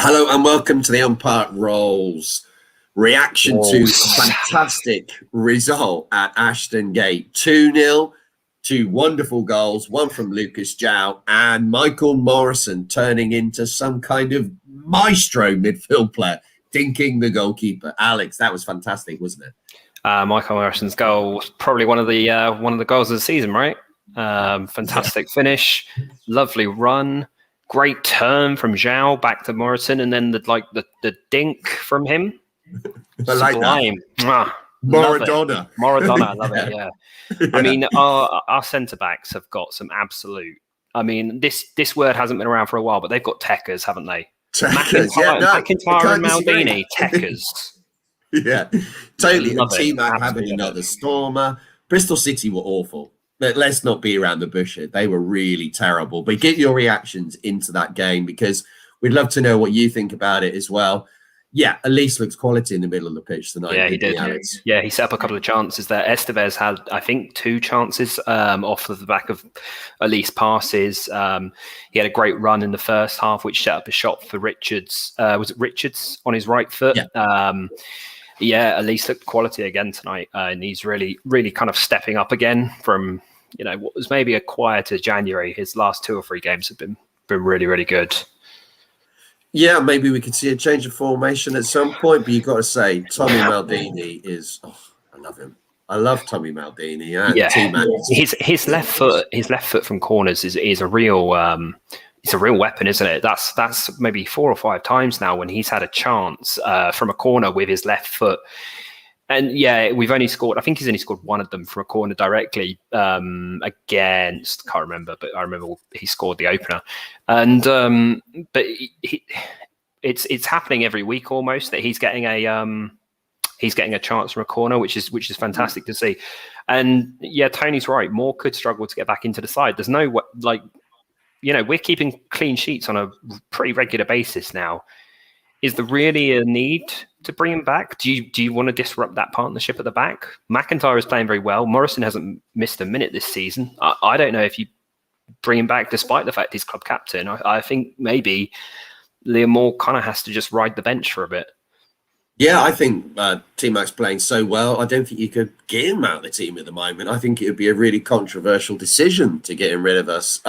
Hello and welcome to the Umpire Rolls reaction to a fantastic result at Ashton Gate. 2-0, two wonderful goals, one from Lucas Jow and Michael Morrison turning into some kind of maestro midfield player, dinking the goalkeeper. Alex, that was fantastic, wasn't it? Michael Morrison's goal was probably one of the goals of the season, right? Fantastic finish, lovely run. Great turn from Zhao back to Morrison, and then the dink from him. I like Sublime. that. Maradona. Maradona, I love it, yeah. I mean, our centre-backs have got some absolute... I mean, this word hasn't been around for a while, but they've got techers, haven't they? McIntyre and Maldini, techers. Yeah, totally. And T-Mac having another stormer. Bristol City were awful. Let's not be around the bush here. They were really terrible. But get your reactions into that game because we'd love to know what you think about it as well. Yeah, Elise looks quality in the middle of the pitch tonight. Yeah, he did. Yeah, he set up a couple of chances there. Estevez had, I think, 2 chances off of the back of Elise passes. He had a great run in the first half, which set up a shot for Richards. Was it Richards on his right foot? Yeah. Elise looked quality again tonight, and he's really, really kind of stepping up again from what was maybe a quieter January. His last 2 or 3 games have been really, really good. Yeah, maybe we could see a change of formation at some point, but you've got to say Tommy Maldini is. Oh, I love him. I love Tommy Maldini. His left foot from corners is a real. It's a real weapon, isn't it? That's maybe 4 or 5 times now when he's had a chance from a corner with his left foot. And yeah, we've only scored. I think he's only scored 1 of them from a corner directly against. Can't remember, but I remember he scored the opener. And but it's happening every week almost that he's getting a chance from a corner, which is fantastic to see. And yeah, Tony's right. Moore could struggle to get back into the side. There's no we're keeping clean sheets on a pretty regular basis now. Is there really a need to bring him back? Do you want to disrupt that partnership at the back? McIntyre is playing very well. Morrison hasn't missed a minute this season. I don't know if you bring him back despite the fact he's club captain. I think maybe Liam Moore kind of has to just ride the bench for a bit. Yeah, I think T-Mac's playing so well. I don't think you could get him out of the team at the moment. I think it would be a really controversial decision to get him rid of us.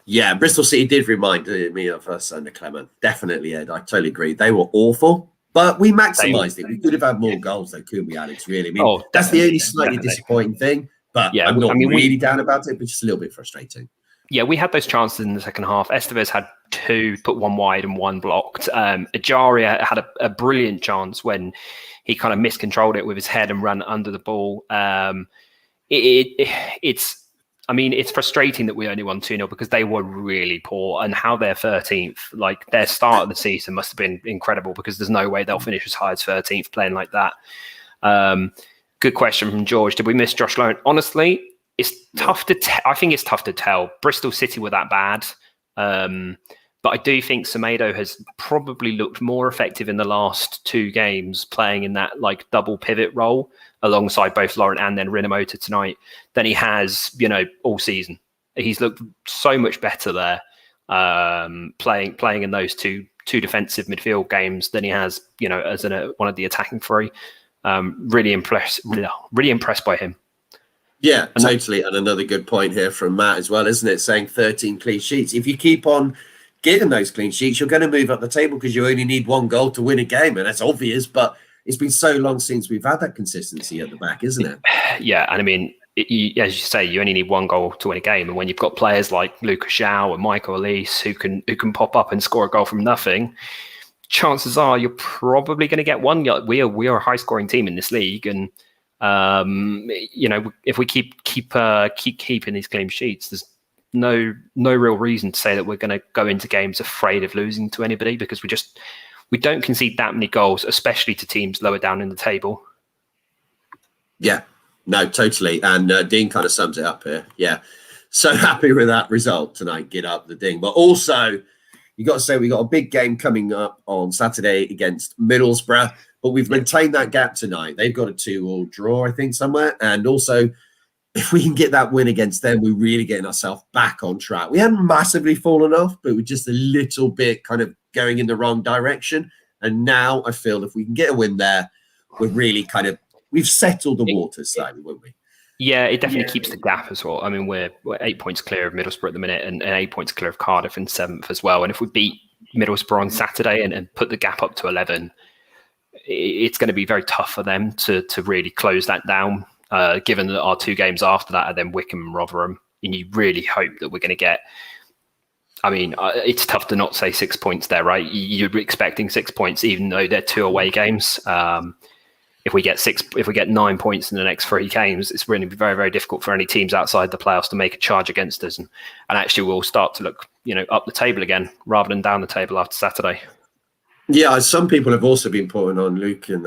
Yeah, Bristol City did remind me of us under Clement. Definitely, Ed. I totally agree. They were awful, but we maximised it. We could have had more goals, though, couldn't we, Alex? Really? I mean, that's the only slightly disappointing thing, but yeah, I'm not really down about it, but just a little bit frustrating. Yeah, we had those chances in the second half. Estevez had 2, put 1 wide and 1 blocked. Ajaria had a brilliant chance when he kind of miscontrolled it with his head and ran under the ball. It's frustrating that we only won 2-0 because they were really poor, and how they're 13th, like their start of the season must have been incredible because there's no way they'll finish as high as 13th playing like that. Good question from George. Did we miss Josh Lowen? Honestly, it's tough to I think it's tough to tell. Bristol City were that bad. But I do think Semedo has probably looked more effective in the last 2 games playing in that double pivot role alongside both Laurent and then Rinomhota tonight than he has, all season. He's looked so much better there playing in those two defensive midfield games than he has, as one of the attacking 3. Really impressed by him. Yeah, totally. And another good point here from Matt as well, isn't it? Saying 13 clean sheets. If you keep on getting those clean sheets, you're going to move up the table because you only need 1 goal to win a game. And that's obvious, but it's been so long since we've had that consistency at the back, isn't it? Yeah, and I mean, as you say, you only need 1 goal to win a game. And when you've got players like Lucas Jow and Michael Elise who can pop up and score a goal from nothing, chances are you're probably going to get 1. We are a high-scoring team in this league, and if we keep keeping these clean sheets, there's no real reason to say that we're going to go into games afraid of losing to anybody because we don't concede that many goals, especially to teams lower down in the table. Yeah, no, totally. And Dean kind of sums it up here. Yeah, so happy with that result tonight. Get up the ding. But also, you got to say we got a big game coming up on Saturday against Middlesbrough, but we've maintained that gap tonight. They've got a 2-2 draw, I think, somewhere. And also, if we can get that win against them, we're really getting ourselves back on track. We hadn't massively fallen off, but we're just a little bit kind of going in the wrong direction. And now I feel if we can get a win there, we're really kind of, we've settled the waters slightly, won't we? Yeah, it definitely keeps the gap as well. I mean, we're 8 points clear of Middlesbrough at the minute and 8 points clear of Cardiff in 7th as well. And if we beat Middlesbrough on Saturday and put the gap up to 11, it's going to be very tough for them to really close that down, given that our 2 games after that are then Wycombe and Rotherham. And you really hope that we're going to get, I mean, it's tough to not say 6 points there, right? You're expecting 6 points, even though they're 2 away games. If we get 9 points in the next 3 games, it's really very, very difficult for any teams outside the playoffs to make a charge against us, and actually we'll start to look, up the table again rather than down the table after Saturday. Yeah, some people have also been pointing on Luke and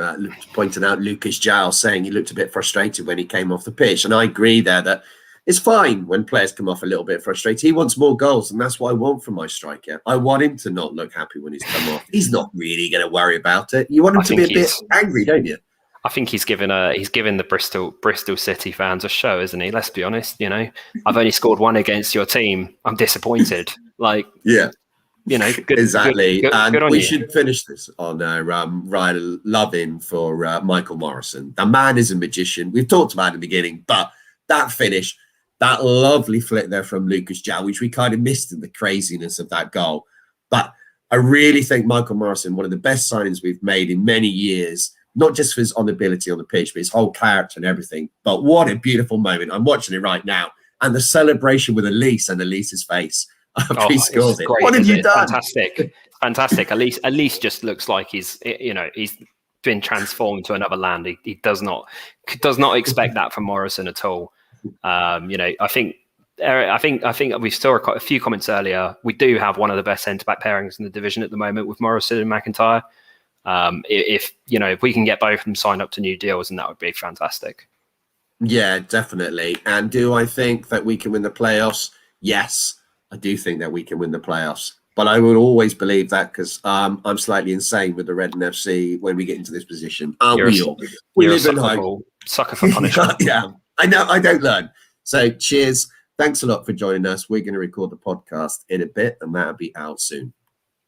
pointing out Lucas Giles, saying he looked a bit frustrated when he came off the pitch, and I agree there that it's fine when players come off a little bit frustrated. He wants more goals, and that's what I want from my striker. I want him to not look happy when he's come off. He's not really going to worry about it. You want him to be a bit angry, don't you? I think he's given the Bristol City fans a show, isn't he? Let's be honest. I've only scored 1 against your team. I'm disappointed. Yeah, good, exactly. Good and on we you. should finish this on Ryan loving for Michael Morrison. The man is a magician. We've talked about it in the beginning, but that finish, that lovely flick there from Lucas Giles, which we kind of missed in the craziness of that goal. But I really think Michael Morrison, one of the best signings we've made in many years. Not just for his ability on the pitch, but his whole character and everything. But what a beautiful moment. I'm watching it right now. And the celebration with Elise and Elise's face after he scores it. Great, what have you done? Fantastic. Elise just looks like he's been transformed to another land. He does not expect that from Morrison at all. I think we saw a few comments earlier. We do have one of the best centre-back pairings in the division at the moment with Morrison and McIntyre. If we can get both of them signed up to new deals, then that would be fantastic. Yeah, definitely. And do I think that we can win the playoffs? Yes, I do think that we can win the playoffs. But I would always believe that because I'm slightly insane with the Reading FC when we get into this position. We live in hope. Sucker for punishment. Yeah, I know. I don't learn. So cheers. Thanks a lot for joining us. We're going to record the podcast in a bit, and that'll be out soon.